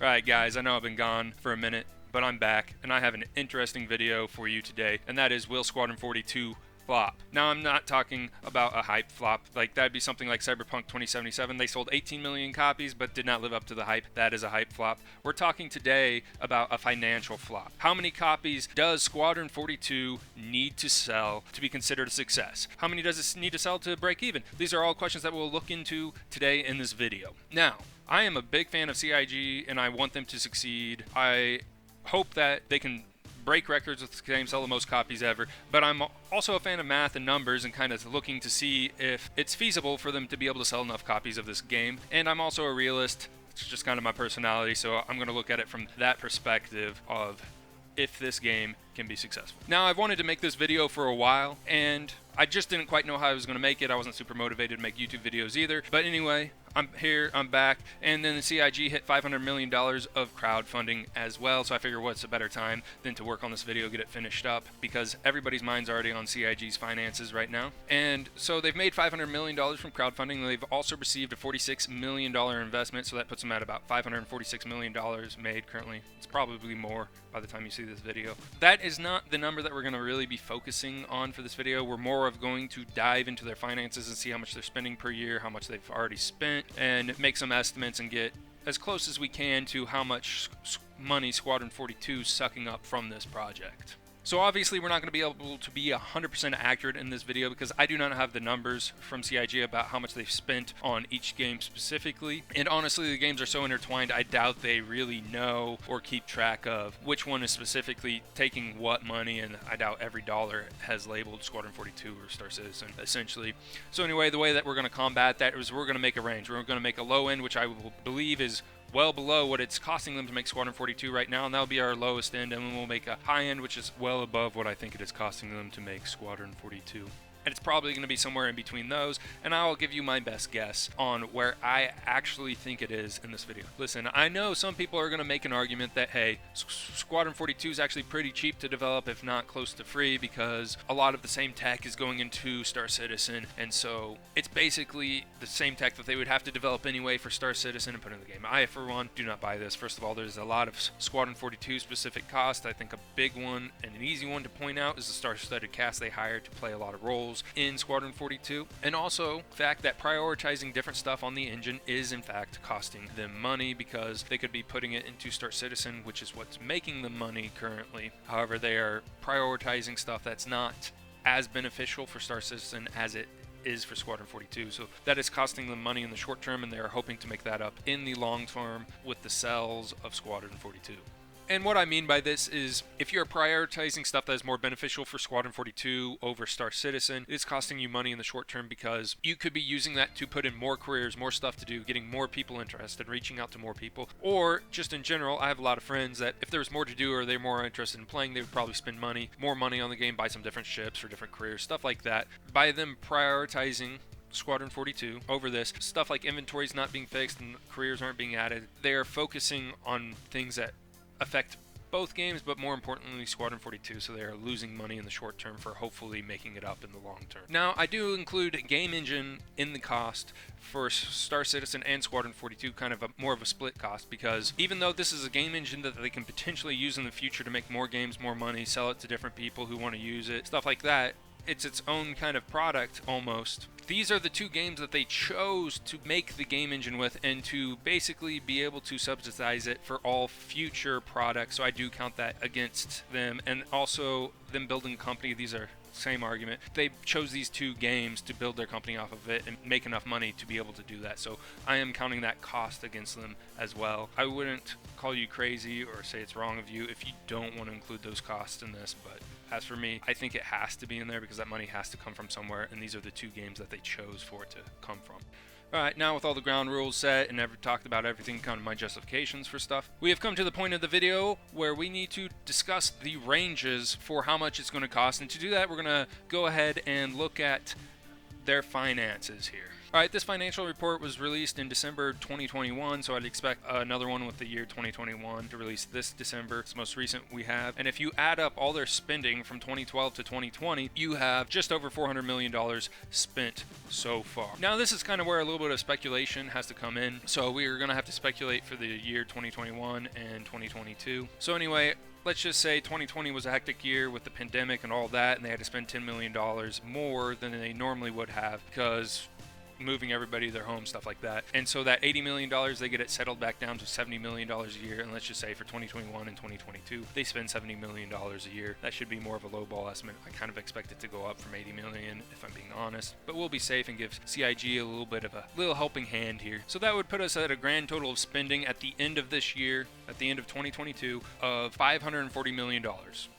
Alright guys, I know I've been gone for a minute, but I'm back, and I have an interesting video for you today, and that is, will Squadron 42 flop? Now, I'm not talking about a hype flop. Like, that'd be something like Cyberpunk 2077. They sold 18 million copies, but did not live up to the hype. That is a hype flop. We're talking today about a financial flop. How many copies does Squadron 42 need to sell to be considered a success? How many does it need to sell to break even? These are all questions that we'll look into today in this video. Now, I am a big fan of CIG, and I want them to succeed. I hope that they can break records with the game, sell the most copies ever, but I'm also a fan of math and numbers and kind of looking to see if it's feasible for them to be able to sell enough copies of this game. And I'm also a realist. It's just kind of my personality, so I'm going to look at it from that perspective of if this game can be successful. Now, I've wanted to make this video for a while, and I just didn't quite know how I was going to make it. I wasn't super motivated to make YouTube videos either. But anyway, I'm here, I'm back, and then the CIG hit $500 million of crowdfunding as well, so I figure what's a better time than to work on this video, get it finished up, because everybody's mind's already on CIG's finances right now. And so they've made $500 million from crowdfunding. They've also received a $46 million investment, so that puts them at about $546 million made currently. It's probably more by the time you see this video. That is not the number that we're going to really be focusing on for this video. We're more of going to dive into their finances and see how much they're spending per year, how much they've already spent, and make some estimates and get as close as we can to how much money Squadron 42 is sucking up from this project. So obviously we're not going to be able to be 100% accurate in this video because I do not have the numbers from CIG about how much they've spent on each game specifically. And honestly, the games are so intertwined, I doubt they really know or keep track of which one is specifically taking what money, and I doubt every dollar has labeled Squadron 42 or Star Citizen, essentially. So anyway, the way that we're going to combat that is we're going to make a range. We're going to make a low end, which I will believe is well below what it's costing them to make Squadron 42 right now, and that'll be our lowest end, and then we'll make a high end, which is well above what I think it is costing them to make Squadron 42. And it's probably going to be somewhere in between those, and I'll give you my best guess on where I actually think it is in this video. Listen, I know some people are going to make an argument that, hey, Squadron 42 is actually pretty cheap to develop, if not close to free, because a lot of the same tech is going into Star Citizen, and so it's basically the same tech that they would have to develop anyway for Star Citizen and put in the game. I, for one, do not buy this. First of all, there's a lot of Squadron 42 specific cost. I think a big one and an easy one to point out is the star-studded cast they hired to play a lot of roles in Squadron 42, and also the fact that prioritizing different stuff on the engine is in fact costing them money because they could be putting it into Star Citizen, which is what's making them money currently. However, they are prioritizing stuff that's not as beneficial for Star Citizen as it is for Squadron 42, so that is costing them money in the short term, and they are hoping to make that up in the long term with the sales of Squadron 42. And what I mean by this is, if you're prioritizing stuff that is more beneficial for Squadron 42 over Star Citizen, it's costing you money in the short term because you could be using that to put in more careers, more stuff to do, getting more people interested, reaching out to more people. Or just in general, I have a lot of friends that if there was more to do or they're more interested in playing, they would probably spend more money on the game, buy some different ships for different careers, stuff like that. By them prioritizing Squadron 42 over this, stuff like inventories not being fixed and careers aren't being added, they are focusing on things that affect both games, but more importantly Squadron 42, so they are losing money in the short term for hopefully making it up in the long term. Now, I do include game engine in the cost for Star Citizen and Squadron 42, kind of more of a split cost, because even though this is a game engine that they can potentially use in the future to make more games, more money, sell it to different people who want to use it, stuff like that, it's its own kind of product almost. These are the two games that they chose to make the game engine with and to basically be able to subsidize it for all future products, so I do count that against them. And also them building a company, these are same argument. They chose these two games to build their company off of it and make enough money to be able to do that, so I am counting that cost against them as well. I wouldn't call you crazy or say it's wrong of you if you don't want to include those costs in this, but as for me, I think it has to be in there because that money has to come from somewhere, and these are the two games that they chose for it to come from. Alright, now with all the ground rules set and talked about everything, kind of my justifications for stuff, we have come to the point of the video where we need to discuss the ranges for how much it's going to cost, and to do that we're going to go ahead and look at their finances here. Alright, this financial report was released in December 2021, so I'd expect another one with the year 2021 to release this December. It's the most recent we have. And if you add up all their spending from 2012 to 2020, you have just over $400 million spent so far. Now, this is kind of where a little bit of speculation has to come in. So we're going to have to speculate for the year 2021 and 2022. So anyway, let's just say 2020 was a hectic year with the pandemic and all that, and they had to spend $10 million more than they normally would have because moving everybody to their home, stuff like that. And so that $80 million, they get it settled back down to $70 million a year. And let's just say for 2021 and 2022, they spend $70 million a year. That should be more of a lowball estimate. I kind of expect it to go up from $80 million, if I'm being honest. But we'll be safe and give CIG a little bit of a little helping hand here. So that would put us at a grand total of spending at the end of this year, at the end of 2022, of $540 million.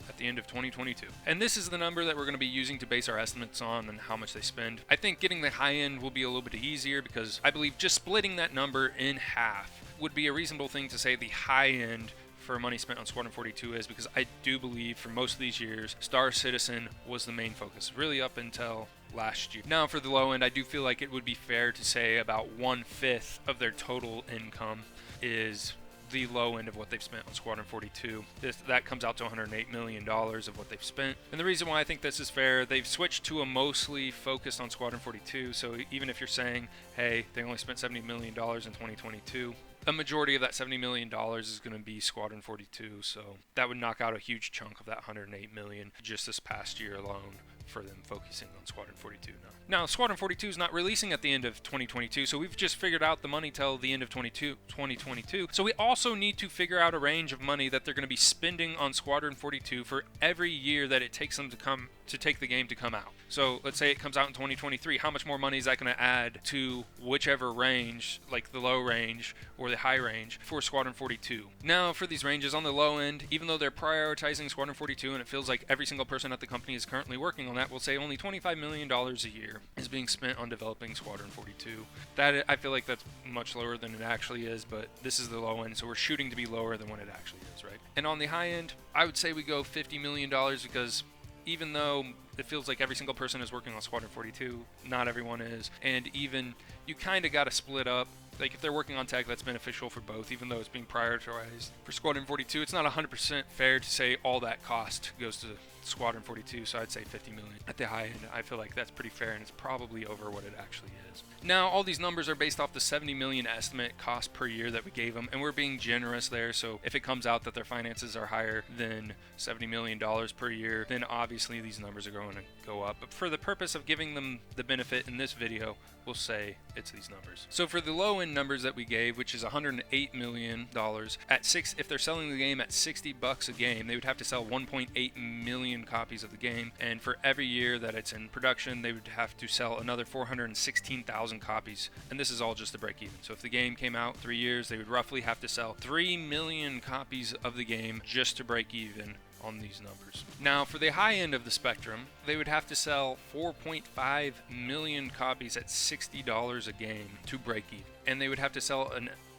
At the end of 2022. And this is the number that we're going to be using to base our estimates on and how much they spend. I think getting the high end will be a little bit easier because I believe just splitting that number in half would be a reasonable thing to say the high end for money spent on Squadron 42 is, because I do believe for most of these years, Star Citizen was the main focus, really up until last year. Now for the low end, I do feel like it would be fair to say about 1/5 of their total income is the low end of what they've spent on Squadron 42. That comes out to $108 million of what they've spent. And the reason why I think this is fair, they've switched to a mostly focused on Squadron 42. So even if you're saying, hey, they only spent $70 million in 2022, a majority of that $70 million is going to be Squadron 42. So that would knock out a huge chunk of that $108 million just this past year alone for them focusing on Squadron 42 now. Now, Squadron 42 is not releasing at the end of 2022, so we've just figured out the money till the end of 2022. So we also need to figure out a range of money that they're going to be spending on Squadron 42 for every year that it takes them to take the game to come out. So let's say it comes out in 2023. How much more money is that going to add to whichever range, like the low range or the high range, for Squadron 42? Now, for these ranges on the low end, even though they're prioritizing Squadron 42 and it feels like every single person at the company is currently working on that, we'll say only $25 million a year is being spent on developing Squadron 42. That, I feel like that's much lower than it actually is, but this is the low end, so we're shooting to be lower than what it actually is, right? And on the high end, I would say we go $50 million because even though it feels like every single person is working on Squadron 42, not everyone is, and even you kind of got to split up. Like if they're working on tech, that's beneficial for both, even though it's being prioritized for Squadron 42. It's not 100% fair to say all that cost goes to Squadron 42, so I'd say $50 million. At the high end, I feel like that's pretty fair, and it's probably over what it actually is. Now, all these numbers are based off the $70 million estimate cost per year that we gave them, and we're being generous there, so if it comes out that their finances are higher than $70 million per year, then obviously these numbers are going to go up. But for the purpose of giving them the benefit in this video, we'll say it's these numbers. So for the low end numbers that we gave, which is $108 million, if they're selling the game at $60 a game, they would have to sell 1.8 million copies of the game, and for every year that it's in production, they would have to sell another 416,000 copies, and this is all just to break even. So if the game came out 3 years, they would roughly have to sell 3 million copies of the game just to break even on these numbers. Now, for the high end of the spectrum, they would have to sell 4.5 million copies at $60 a game to break even, and they would have to sell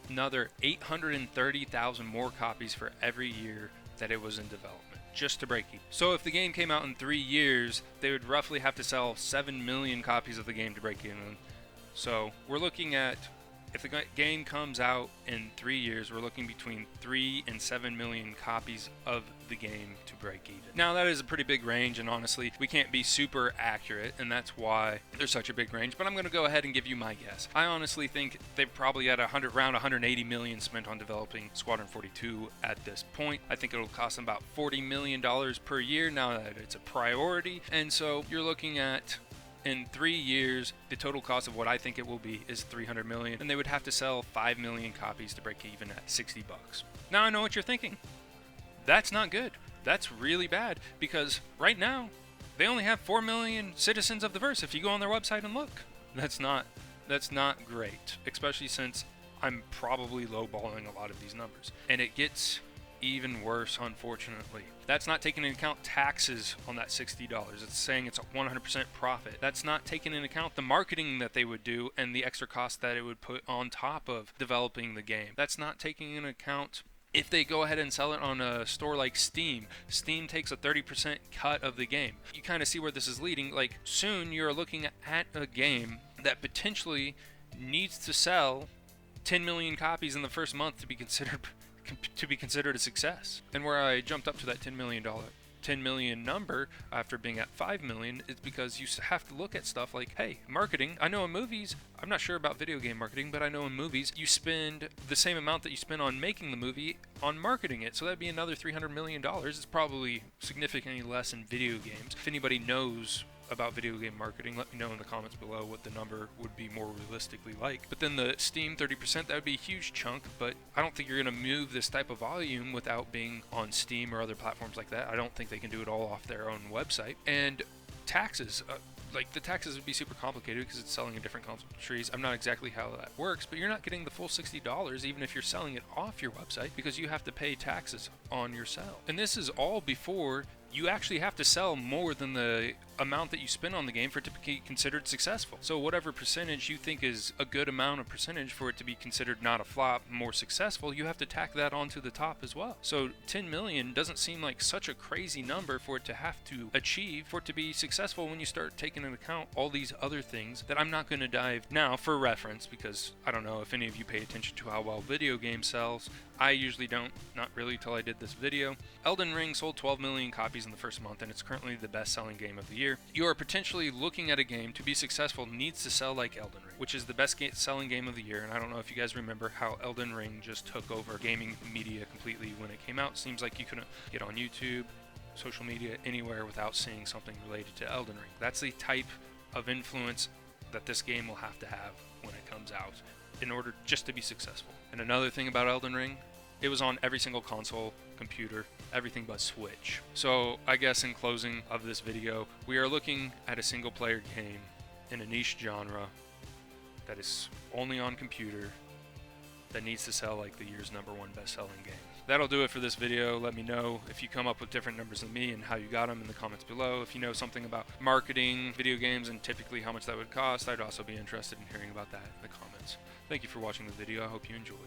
another 830,000 more copies for every year that it was in development, just to break even. So if the game came out in 3 years, they would roughly have to sell 7 million copies of the game to break even. So we're looking at, if the game comes out in 3 years, we're looking between 3 and 7 million copies of the game to break even. Now, that is a pretty big range, and honestly, we can't be super accurate, and that's why there's such a big range, but I'm going to go ahead and give you my guess. I honestly think they've probably had around 180 million spent on developing Squadron 42 at this point. I think it'll cost them about $40 million per year now that it's a priority, and so you're looking at, in 3 years, the total cost of what I think it will be is $300 million, and they would have to sell 5 million copies to break even at $60. Now, I know what you're thinking. That's not good. That's really bad, because right now, they only have 4 million citizens of the verse if you go on their website and look. That's not great, especially since I'm probably lowballing a lot of these numbers. And it gets even worse, unfortunately. That's not taking into account taxes on that $60. It's saying it's a 100% profit. That's not taking into account the marketing that they would do and the extra cost that it would put on top of developing the game. That's not taking into account if they go ahead and sell it on a store like Steam. Steam takes a 30% cut of the game. You kind of see where this is leading. Like, soon you're looking at a game that potentially needs to sell 10 million copies in the first month to be considered a success. And where I jumped up to that $10 million number after being at 5 million is because you have to look at stuff like, hey, marketing. I know in movies, I'm not sure about video game marketing, but I know in movies you spend the same amount that you spend on making the movie on marketing it. So that'd be another $300 million. It's probably significantly less in video games. If anybody knows about video game marketing, let me know in the comments below what the number would be more realistically like. But then the Steam 30%, that would be a huge chunk, but I don't think you're going to move this type of volume without being on Steam or other platforms like that. I don't think they can do it all off their own website. And taxes, like the taxes would be super complicated because it's selling in different countries. I'm not exactly how that works, but you're not getting the full $60 even if you're selling it off your website, because you have to pay taxes on your sale. And this is all before you actually have to sell more than the amount that you spend on the game for it to be considered successful. So whatever percentage you think is a good amount of percentage for it to be considered not a flop, more successful, you have to tack that onto the top as well. So 10 million doesn't seem like such a crazy number for it to have to achieve for it to be successful when you start taking into account all these other things that I'm not going to dive now for reference, because I don't know if any of you pay attention to how well video game sells. I usually don't, not really till I did this video. Elden Ring sold 12 million copies in the first month, and it's currently the best-selling game of the year. You are potentially looking at a game to be successful needs to sell like Elden Ring, which is the best-selling game of the year. And I don't know if you guys remember how Elden Ring just took over gaming media completely when it came out. Seems like you couldn't get on YouTube, social media, anywhere without seeing something related to Elden Ring. That's the type of influence that this game will have to have when it comes out in order just to be successful. And another thing about Elden Ring, it was on every single console, computer, everything but Switch. So I guess in closing of this video, we are looking at a single player game in a niche genre that is only on computer that needs to sell like the year's #1 best-selling game. That'll do it for this video. Let me know if you come up with different numbers than me and how you got them in the comments below. If you know something about marketing video games and typically how much that would cost, I'd also be interested in hearing about that in the comments. Thank you for watching the video. I hope you enjoyed.